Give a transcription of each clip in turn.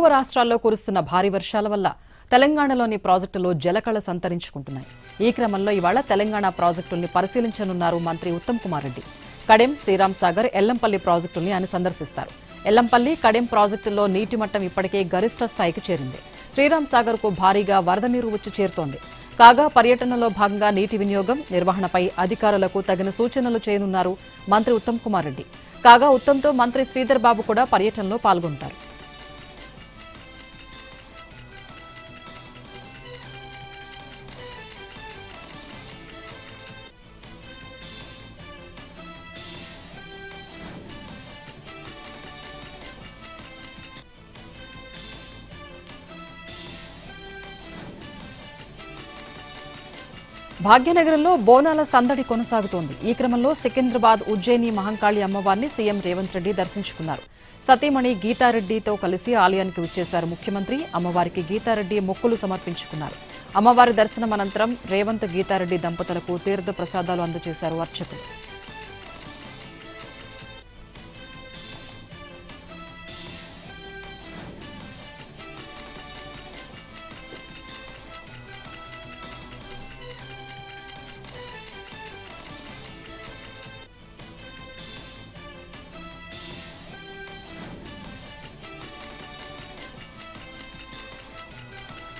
రాష్ట్రాల్లో కురుస్తున్న భారీ వర్షాల వల్ల తెలంగాణలోని ప్రాజెక్టులు జలకళ సంతరించుకుంటున్నాయి. ఈ క్రమంలో ఇవాళ తెలంగాణ ప్రాజెక్టుల్ని పరిశీలించనున్నారు మంత్రి ఉత్తమ్ కుమార్ రెడ్డి. కడెం, శ్రీరామ్ సాగర్, ఎల్లంపల్లి ప్రాజెక్టుల్ని ఆయన సందర్శిస్తారు. ఎల్లంపల్లి, కడెం ప్రాజెక్టుల్లో నీటి మట్టం ఇప్పటికే గరిష్ట స్థాయికి చేరింది. శ్రీరామ్ సాగర్ కు భారీగా వరద నీరు వచ్చి చేరుతోంది. కాగా పర్యటనలో భాగంగా నీటి వినియోగం, నిర్వహణపై అధికారులకు తగిన సూచనలు చేయనున్నారు మంత్రి ఉత్తమ్ కుమార్ రెడ్డి. కాగా ఉత్తమ్తో మంత్రి శ్రీధర్ బాబు కూడా పర్యటనలో పాల్గొంటారు. భాగ్యనగరంలో బోనాల సందడి కొనసాగుతోంది. ఈ క్రమంలో సికింద్రాబాద్ ఉజ్జయిని మహంకాళి అమ్మవారిని సీఎం రేవంత్ రెడ్డి దర్శించుకున్నారు. సతీమణి గీతారెడ్డితో కలిసి ఆలయానికి విచ్చేశారు ముఖ్యమంత్రి. అమ్మవారికి గీతారెడ్డి మొక్కులు సమర్పించుకున్నారు. అమ్మవారి దర్శనం అనంతరం రేవంత్, గీతారెడ్డి దంపతులకు తీర్థ ప్రసాదాలు అందజేశారు అర్చకులు.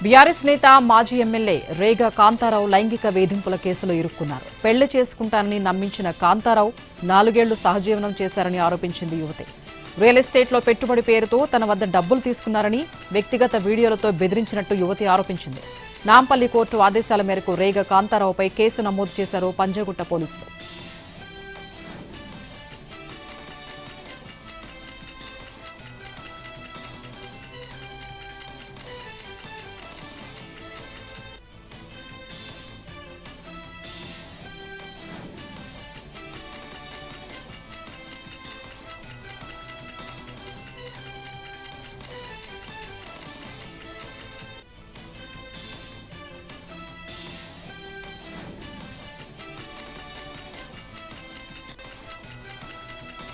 బీఆర్ఎస్ నేత, మాజీ ఎమ్మెల్యే రేగా కాంతారావు లైంగిక వేధింపుల కేసులో ఇరుక్కున్నారు. పెళ్లి చేసుకుంటానని నమ్మించిన కాంతారావు 4 ఏళ్లు సహజీవనం చేశారని ఆరోపించింది యువతి. రియల్ ఎస్టేట్లో పెట్టుబడి పేరుతో తన వద్ద డబ్బులు తీసుకున్నారని వ్యక్తిగత వీడియోలతో బెదిరించినట్టు యువతి ఆరోపించింది. నాంపల్లి కోర్టు ఆదేశాల మేరకు రేగా కాంతారావుపై కేసు నమోదు చేశారు పంజగుట్ట పోలీసులు.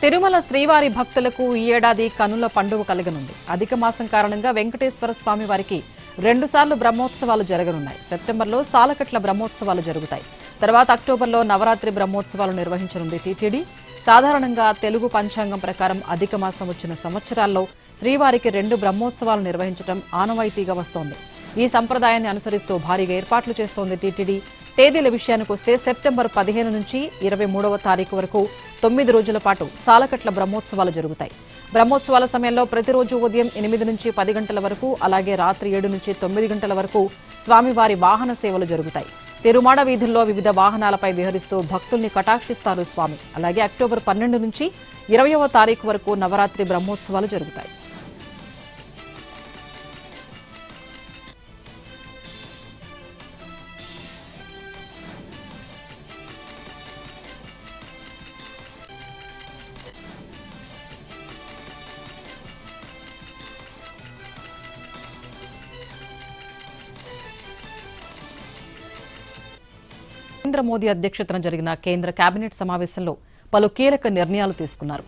తిరుమల శ్రీవారి భక్తులకు ఈ ఏడాది కనుల పండుగ కలగనుంది. అధిక మాసం కారణంగా వెంకటేశ్వర స్వామి వారికి 2 సార్లు బ్రహ్మోత్సవాలు జరగనున్నాయి. సెప్టెంబర్లో సాలకట్ల బ్రహ్మోత్సవాలు జరుగుతాయి. తర్వాత అక్టోబర్లో నవరాత్రి బ్రహ్మోత్సవాలు నిర్వహించనుంది టీటీడీ. సాధారణంగా తెలుగు పంచాంగం ప్రకారం అధిక మాసం వచ్చిన సంవత్సరాల్లో శ్రీవారికి 2 బ్రహ్మోత్సవాలు నిర్వహించడం ఆనవాయితీగా వస్తోంది. ఈ సంప్రదాయాన్ని అనుసరిస్తూ భారీగా ఏర్పాట్లు చేస్తోంది టీటీడీ. తేదీల విషయానికొస్తే సెప్టెంబర్ 15 నుంచి 23వ తారీఖు వరకు 9 రోజుల పాటు సాలకట్ల బ్రహ్మోత్సవాలు జరుగుతాయి. బ్రహ్మోత్సవాల సమయంలో ప్రతిరోజు ఉదయం 8 నుంచి 10 గంటల వరకు, అలాగే రాత్రి 7 నుంచి 9 గంటల వరకు స్వామివారి వాహన సేవలు జరుగుతాయి. తిరుమాడ వీధుల్లో వివిధ వాహనాలపై విహరిస్తూ భక్తుల్ని కటాక్షిస్తారు స్వామి. అలాగే అక్టోబర్ 12 నుంచి 20వ తారీఖు వరకు నవరాత్రి బ్రహ్మోత్సవాలు జరుగుతాయి. నరేంద్ర మోదీ అధ్యక్షతన జరిగిన కేంద్ర కేబినెట్ సమావేశంలో పలు కీలక నిర్ణయాలు తీసుకున్నారు.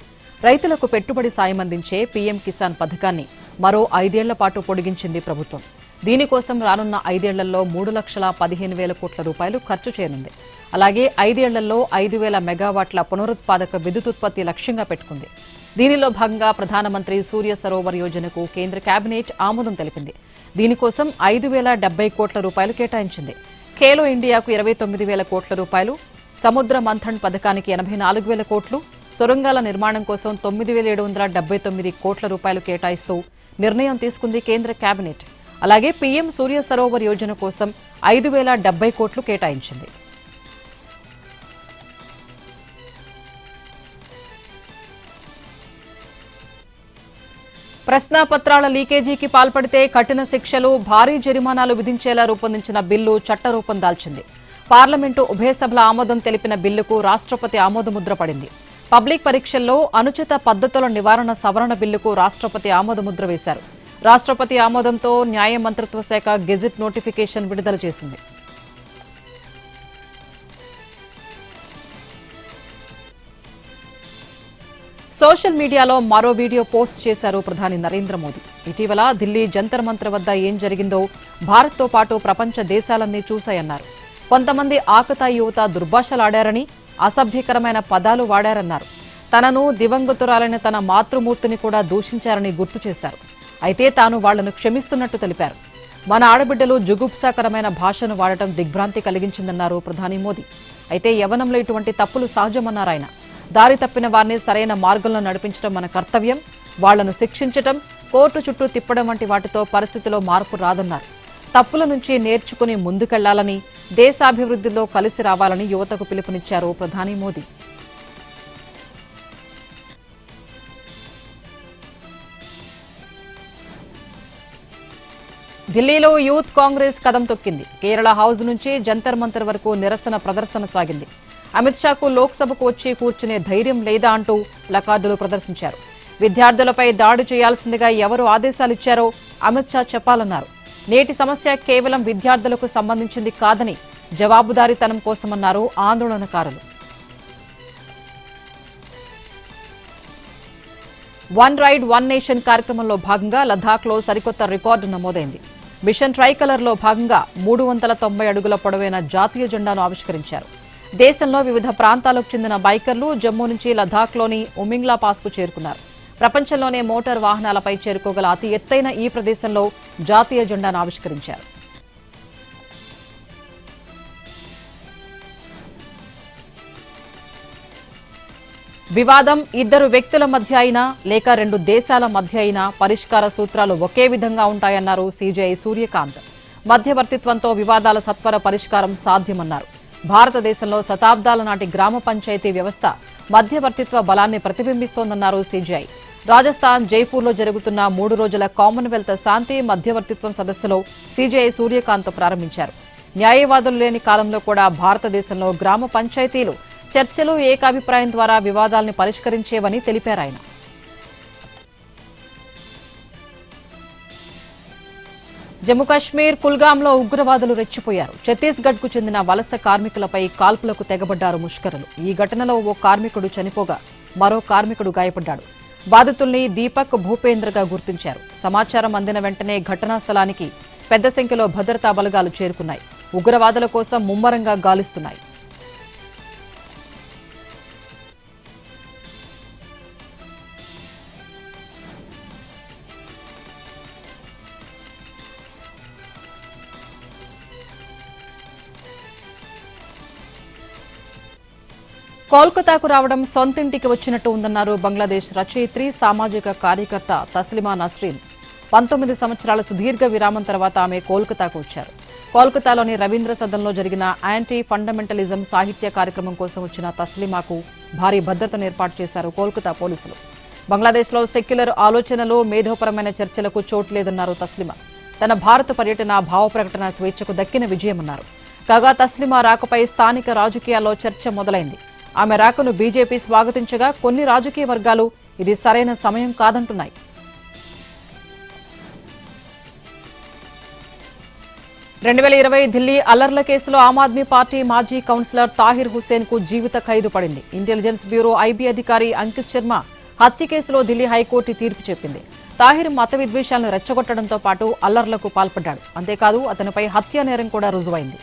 రైతులకు పెట్టుబడి సాయం అందించే పీఎం కిసాన్ పథకాన్ని మరో 5 ఏళ్ల పాటు పొడిగించింది ప్రభుత్వం. దీనికోసం రానున్న 5 ఏళ్లలో 3,15,000 కోట్ల రూపాయలు ఖర్చు చేయనుంది. అలాగే 5 ఏళ్లలో 5,000 మెగావాట్ల పునరుత్పాదక విద్యుతుత్పత్తి లక్ష్యంగా పెట్టుకుంది. దీనిలో భాగంగా ప్రధానమంత్రి సూర్య సరోవర్ యోజనకు కేంద్ర కేబినెట్ ఆమోదం తెలిపింది. దీనికోసం 5,070 కోట్ల రూపాయలు కేటాయించింది. ఖేలో ఇండియాకు 29,000 కోట్ల రూపాయలు, సముద్ర మంథన్ పథకానికి 84,000 కోట్లు, సొరంగాల నిర్మాణం కోసం 9,779 కోట్ల రూపాయలు కేటాయిస్తూ నిర్ణయం తీసుకుంది కేంద్ర కేబినెట్. అలాగే పీఎం సూర్య సరోవర్ యోజన కోసం 5,070 కోట్లు కేటాయించింది. ప్రశ్నాపత్రాల లీకేజీకి పాల్పడితే కఠిన శిక్షలు, భారీ జరిమానాలు విధించేలా రూపొందించిన బిల్లు చట్టరూపం దాల్చింది. పార్లమెంటు ఉభయ సభల ఆమోదం తెలిపిన బిల్లుకు రాష్ట్రపతి ఆమోదముద్ర పడింది. పబ్లిక్ పరీక్షల్లో అనుచిత పద్ధతుల నివారణ సవరణ బిల్లుకు రాష్ట్రపతి ఆమోదముద్ర వేశారు. రాష్ట్రపతి ఆమోదంతో న్యాయ మంత్రిత్వ శాఖ గెజిట్ నోటిఫికేషన్ విడుదల చేసింది. సోషల్ మీడియాలో మరో వీడియో పోస్ట్ చేశారు ప్రధాని నరేంద్ర మోదీ. ఇటీవల ఢిల్లీ జంతర్ మంతర్ వద్ద ఏం జరిగిందో భారత్తో పాటు ప్రపంచ దేశాలన్నీ చూశాయన్నారు. కొంతమంది ఆకతాయి యువత దుర్భాషలాడారని, అసభ్యకరమైన పదాలు వాడారన్నారు. తనను, దివంగతురాలైన తన మాతృమూర్తిని కూడా దూషించారని గుర్తు చేశారు. అయితే తాను వాళ్లను క్షమిస్తున్నట్టు తెలిపారు. మన ఆడబిడ్డలు జుగుప్సాకరమైన భాషను వాడటం దిగ్భ్రాంతి కలిగించిందన్నారు ప్రధాని మోదీ. అయితే యవ్వనంలో ఇటువంటి తప్పులు సహజమన్నారాయన. దారి తప్పిన వారిని సరైన మార్గంలో నడిపించడం మన కర్తవ్యం. వాళ్లను శిక్షించడం, కోర్టు చుట్టూ తిప్పడం వంటి వాటితో పరిస్థితిలో మార్పు రాదన్నారు. తప్పుల నుంచి నేర్చుకుని ముందుకెళ్లాలని, దేశాభివృద్ధిలో కలిసి రావాలని యువతకు పిలుపునిచ్చారు ప్రధాని మోదీ. ఢిల్లీలో యూత్ కాంగ్రెస్ కదం తొక్కింది. కేరళ హౌస్ నుంచి జంతర్ మంతర్ వరకు నిరసన ప్రదర్శన సాగింది. అమిత్ షాకు లోక్సభకు వచ్చి కూర్చునే ధైర్యం లేదా అంటూ ప్లకార్డులు ప్రదర్శించారు. విద్యార్థులపై దాడి చేయాల్సిందిగా ఎవరు ఆదేశాలిచ్చారో అమిత్ షా చెప్పాలన్నారు. నేటి సమస్య కేవలం విద్యార్థులకు సంబంధించింది కాదని జవాబుదారీతనం కోసమన్నారు ఆందోళనకారులు. వన్ రైడ్ వన్ నేషన్ కార్యక్రమంలో భాగంగా లద్దాఖ్లో సరికొత్త రికార్డు నమోదైంది. మిషన్ ట్రైకలర్లో భాగంగా 390 అడుగుల పొడవైన జాతీయ జెండాను ఆవిష్కరించారు. దేశంలో వివిధ ప్రాంతాలకు చెందిన బైకర్లు జమ్మూ నుంచి లద్దాఖ్లోని ఉమింగ్లా పాస్కు చేరుకున్నారు. ప్రపంచంలోనే మోటార్ వాహనాలపై చేరుకోగల అతి ఎత్తైన ఈ ప్రదేశంలో జాతీయ జెండాను ఆవిష్కరించారు. వివాదం ఇద్దరు వ్యక్తుల మధ్య అయినా లేక రెండు దేశాల మధ్య అయినా పరిష్కార సూత్రాలు ఒకే విధంగా ఉంటాయన్నారు సీజేఐ సూర్యకాంత్. మధ్యవర్తిత్వంతో వివాదాల సత్వర పరిష్కారం సాధ్యమన్నారు. భారతదేశంలో శతాబ్దాల నాటి గ్రామ పంచాయతీ వ్యవస్థ మధ్యవర్తిత్వ బలాన్ని ప్రతిబింబిస్తోందన్నారు సీజేఐ. రాజస్థాన్ జైపూర్లో జరుగుతున్న 3 రోజుల కామన్వెల్త్ శాంతి మధ్యవర్తిత్వం సదస్సులో సీజేఐ సూర్యకాంత్ ప్రారంభించారు. న్యాయవాదులు లేని కాలంలో కూడా భారతదేశంలో గ్రామ పంచాయతీలు చర్చలు, ఏకాభిప్రాయం ద్వారా వివాదాల్ని పరిష్కరించేవని తెలిపారాయన. జమ్మూ కశ్మీర్ కుల్గాంలో ఉగ్రవాదులు రెచ్చిపోయారు. ఛత్తీస్గఢ్కు చెందిన వలస కార్మికులపై కాల్పులకు తెగబడ్డారు ముష్కరులు. ఈ ఘటనలో ఓ కార్మికుడు చనిపోగా మరో కార్మికుడు గాయపడ్డాడు. బాధితుల్ని దీపక్, భూపేంద్రగా గుర్తించారు. సమాచారం అందిన వెంటనే ఘటనా స్థలానికి పెద్ద సంఖ్యలో భద్రతా బలగాలు చేరుకున్నాయి. ఉగ్రవాదుల కోసం ముమ్మరంగా గాలిస్తున్నాయి. కోల్కతాకు రావడం సొంతింటికి వచ్చినట్టు ఉందన్నారు బంగ్లాదేశ్ రచయిత్రి, సామాజిక కార్యకర్త తస్లిమా నస్రీన్. 19 సంవత్సరాల సుదీర్ఘ విరామం తర్వాత ఆమె కోల్కతాకు వచ్చారు. కోల్కతాలోని రవీంద్ర సదన్లో జరిగిన యాంటీ ఫండమెంటలిజం సాహిత్య కార్యక్రమం కోసం వచ్చిన తస్లిమాకు భారీ భద్రతను ఏర్పాటు చేశారు కోల్కతా పోలీసులు. బంగ్లాదేశ్లో సెక్యులర్ ఆలోచనలు, మేధోపరమైన చర్చలకు చోటు లేదన్నారు తస్లిమా. తన భారత పర్యటన భావప్రకటన స్వేచ్ఛకు దక్కిన విజయమన్నారు. కాగా తస్లిమా రాకపై స్థానిక రాజకీయాల్లో చర్చ మొదలైంది. ఆమె రాకను బీజేపీ స్వాగతించగా కొన్ని రాజకీయ వర్గాలు ఇది సరైన సమయం కాదంటున్నాయి. ఢిల్లీ అల్లర్ల కేసులో ఆమ్ ఆద్మీ పార్టీ మాజీ కౌన్సిలర్ తాహిర్ హుస్సేన్ కు జీవిత ఖైదు పడింది. ఇంటెలిజెన్స్ బ్యూరో ఐబీ అధికారి అంకిత్ శర్మ హత్య కేసులో ఢిల్లీ హైకోర్టు తీర్పు చెప్పింది. తాహిర్ మత విద్వేషాలను రెచ్చగొట్టడంతో పాటు అల్లర్లకు పాల్పడ్డాడు. అంతేకాదు అతనిపై హత్యా నేరం కూడా రుజువైంది.